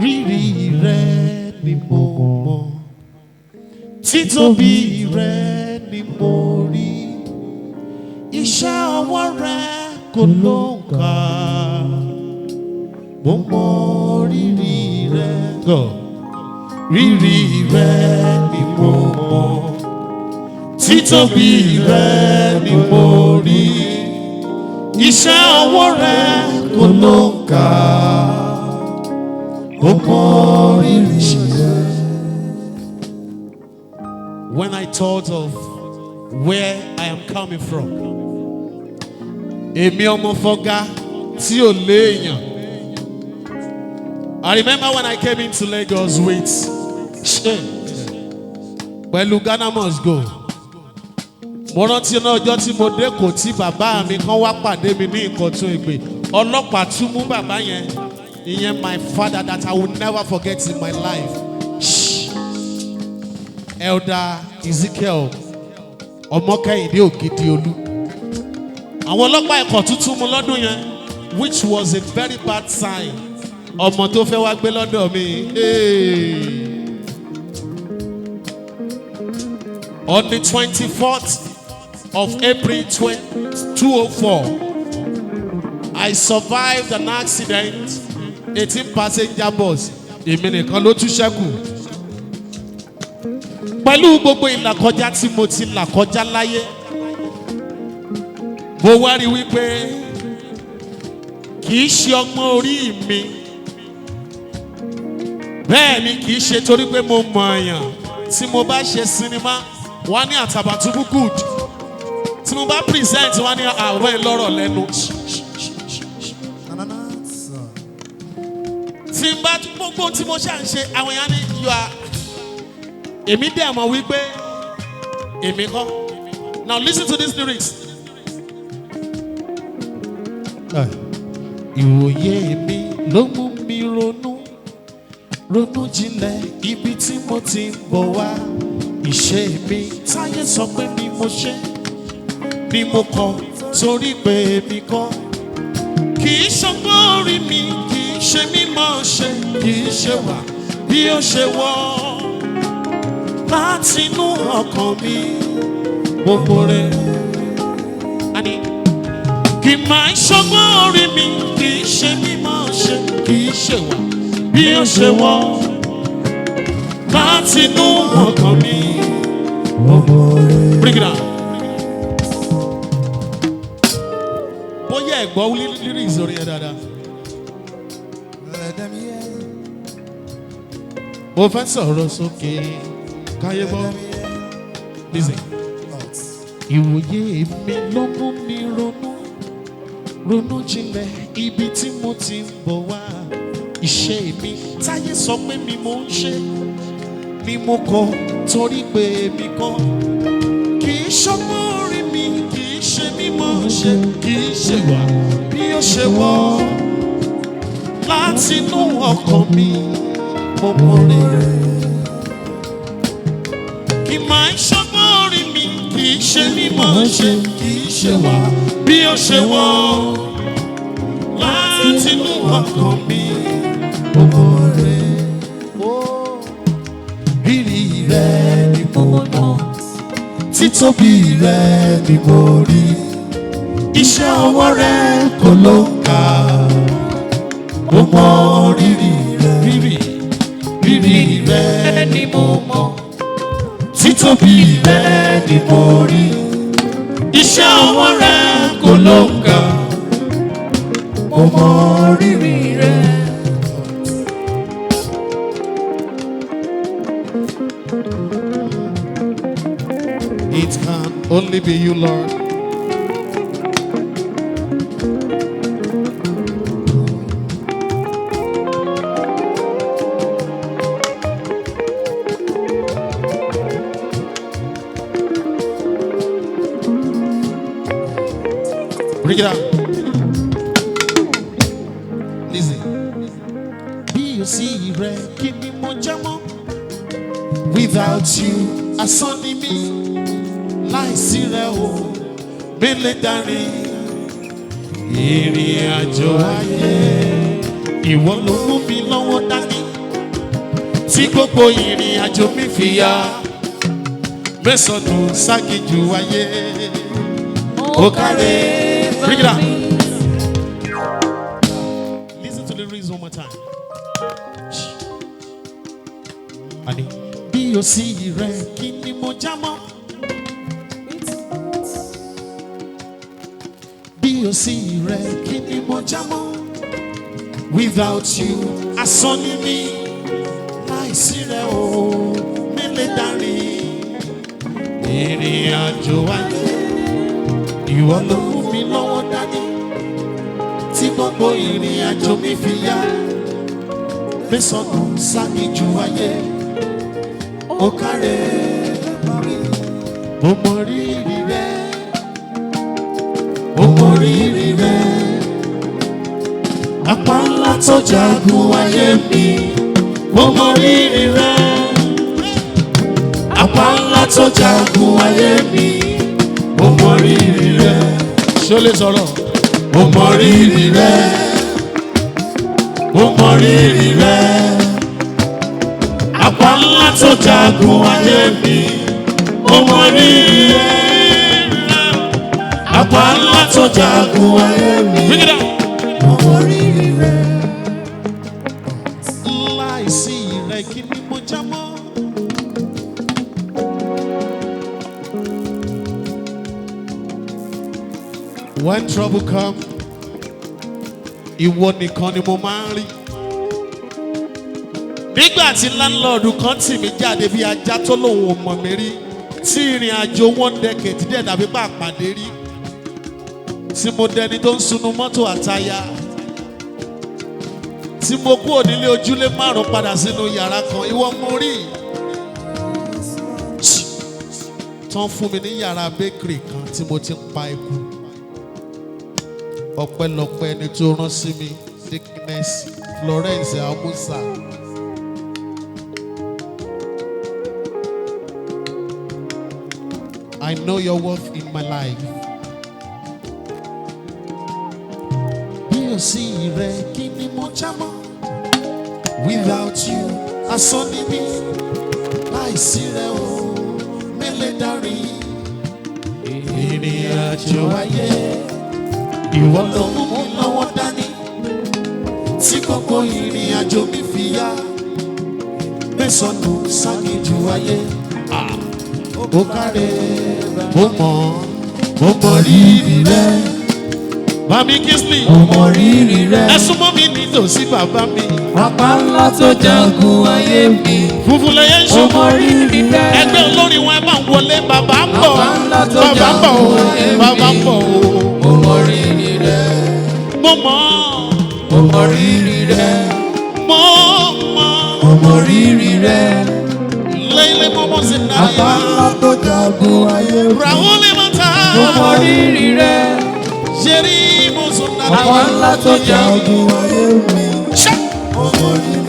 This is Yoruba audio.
rírì rẹ ni mo mọ̀, títóbi rẹ ni mo rí, iṣẹ́ ọwọ́ rẹ kò lóǹkà, mo mọ̀ rírì rẹ. Rírì rẹ ni mo mọ̀, títóbi rẹ ni mo rí, iṣẹ́ ọwọ́ rẹ kò lóǹkà, mo mọ̀ rírì rẹ. When I thought of where I am coming from, èmi ọmọ fọ́gá tí ò léèyàn. I remember when I came into Lagos with pẹ̀lú Ghana Must Go. Mo rántí náà ọjọ́ tí mo dé kò tí bàbá mi kan wá pàdé mi ní Ìkọ̀tún Ègbè. Ọlọ́pàá tún mú bàbá yẹn. Ìyẹn my father that I will never forget in my life. Elder Ezekiel Ọmọkẹ́yìndé Ògìdìolú. Àwọn ọlọ́pàá Ìkọ̀tún tún mú lọ́dún yẹn, which was a very bad sign. Ọmọ tó fẹ́ wá gbé lọ́dọ̀ mi. On the 24th of April 2004, I survived an accident, 18 passenger bus. Èmi nìkan ló tún ṣẹ́kù. Pẹ̀lú gbogbo ìlàkọjá tí mo ti là kọjá láyé, mo wá rí wípé kì í ṣe ọgbọ́n orí mi. Bẹ́ẹ̀ ni kì í ṣe torí pé mo mọ̀ èèyàn. Tí mo bá ṣe sinimá, wọ́n ní Àtàbàtúbú good. Tí mo bá present, wọ́n ní àwọn ìlọ́rọ̀ lẹ́nu. Tí n bá gbogbo tí mo ṣà ń ṣe, àwọn èèyàn ní you are. Èmi dẹ̀ mọ̀ wípé èmi kọ́. Now listen to these lyrics. Ìwòye mi ló mú mi ronú jinlẹ̀ ibi tí mo ti ń bọ̀ wá. Ìṣe mi táyé sọ pé bí mo ṣe ni mo kọ̀ torí pé èmi kọ́. Kì í ṣọgbọ́n orí mi, kì í ṣe mímọ̀ ṣe, kì í ṣe wà bí ó ṣe wọ́. Láti inú ọkàn mi gbogbo rẹ̀. Kì máa ṣọgbọ́n orí mi, kì í ṣe mímọ̀ ṣe, kì í ṣe wà bí ó ṣe wọ́. Láti inú ọkàn mi gbogbo rẹ̀. Bring it down. Bóyá ẹ̀gbọ́n lyrics orin ẹ̀ dáadáa. Mo fẹ́ sọ̀rọ̀ sókè káyé gbọ́. Listen. Ìwòye mi ló mú mi ronú jinlẹ̀ ibi tí mo ti ń bọ̀ wá. Ìṣe mi táyé sọ pé mi mo ń ṣe ni mo kọ̀ torí pé èmi kọ́. Kì í ṣọgbọ́n orí mi, kì í ṣe mímọ̀ ṣe, kì í ṣe wà bí ó ṣe wọ́. Láti inú ọkàn mi mo mọ̀ rẹ̀. Kì máa ṣọgbọ́n orí mi, kì í ṣe mímọ̀ ṣe, kì í ṣe wà bí ó ṣe wọ́. Láti inú ọkàn mi mo mọ̀ rẹ̀. Rírì rẹ ni mo mọ̀, títóbi rẹ ni mo rí, iṣẹ́ ọwọ́ rẹ kò lóǹkà, mo mọ̀ rírì rẹ. Rírì rẹ ni mo mọ̀, títóbi rẹ ni mo rí, iṣẹ́ ọwọ́ rẹ kò lóǹkà, mo mọ̀ rírì rẹ. It can only be you, Lord. Bring it out. Listen. Be you see red, give me more jamo. Without you, I saw me. Láìsí rẹ o, mélé darí ìrìn àjò ayé. Ìwọ ló mú mi lọ́wọ́ dání. tí gbogbo ìrìn àjò mi fi yá mẹ́sàn-án ságijù ayé ó kárẹ̀. Bring it up. Listen to the lyrics one more time. Ani bí o sí rẹ kí ni mo já mọ́. Bí o sí rẹ kí ni mo já mọ́. Without you asán ni mí. Láìsí rẹ o mi lè darí. Ìrìn àjò ayé ìwọ ló mú mi lọ́wọ́ dání. Tí gbogbo ìrìn àjò mi fi yá mẹ́sàn-án ságijù ayé ó kárẹ̀. Mo mọ rírì rẹ, mo mọ rírì rẹ. Apá ńlá tó jagun ayé mi, mo mọ rírì rẹ. Apá ńlá tó jagun ayé mi, mo mọ rírì rẹ. Ṣé o lè sọ̀rọ̀? Mo mọ rírì rẹ, mo mọ rírì rẹ. Apá ńlá tó jagun ayé mi, mo mọ rírì rẹ. Apá ńlá tó jagun ayé mi, mo mọ rírì rẹ. Láìsí rẹ kí ni mo já mọ́? When trouble comes, ìwọ nìkan ni mo máa ń rí. Nígbà tí láńlọ́ọ̀dù kan tì mí jáde bí ajá tó lòun ò mọ̀ mí rí, tí ìrìn àjò one decade dẹ̀ dàbí bá àpàdé rí, tí mo dẹni tó ń sunu mọ́tò àtayá, tí mo kú onílé ojúlé márùn padà sínú yàrá kan, ìwọ mo rí. Tán fún mi ní yàrá bakery kan tí mo ti ń pa eku. Ọpẹ́lọpẹ́ ẹni tó rán sí mi, Dickness Florence Amusa. I know your worth in my life. Bí o sí rẹ kí ni mo já mọ́? Without you, asán ni mí. Láìsí rẹ o, mi lè darí. Ìrìn àjò ayé. Ìwọ ló mú mi lọ́wọ́ dání. Tí gbogbo ìrìn àjò mi fi yá mẹ́sàn-án ságijù ayé ó kárẹ̀. Mo mọ rírì rẹ. Mami Kingsley, mo mọ rírì rẹ. Ẹ súnmọ́ mi nítòsí bàbá mi. Apá ńlá tó jagun ayé mi, Funfun lẹyẹ ń ṣe. mo mọ rírì rẹ. Ẹgbẹ́ olórin wọn ẹ máa ń wọlé. Bàbá ń bọ̀, Apá ńlá tó bàbá ń bọ̀ jagun o, ayé mi, bàbá ń bọ̀ o. mo mọ rírì rẹ. Mo mọ̀, mo mọ rírì rẹ. mo mọ̀. mo mọ rírì rẹ. Lẹ́yìn mo mọ̀ sí Apá náírà. ńlá tó jagun ayé mi, Rahul Mata. mo mọ rírì rẹ. Jerry Mosuna. Apá ńlá tó jagun ayé mi, Ṣá. mo mọ rírì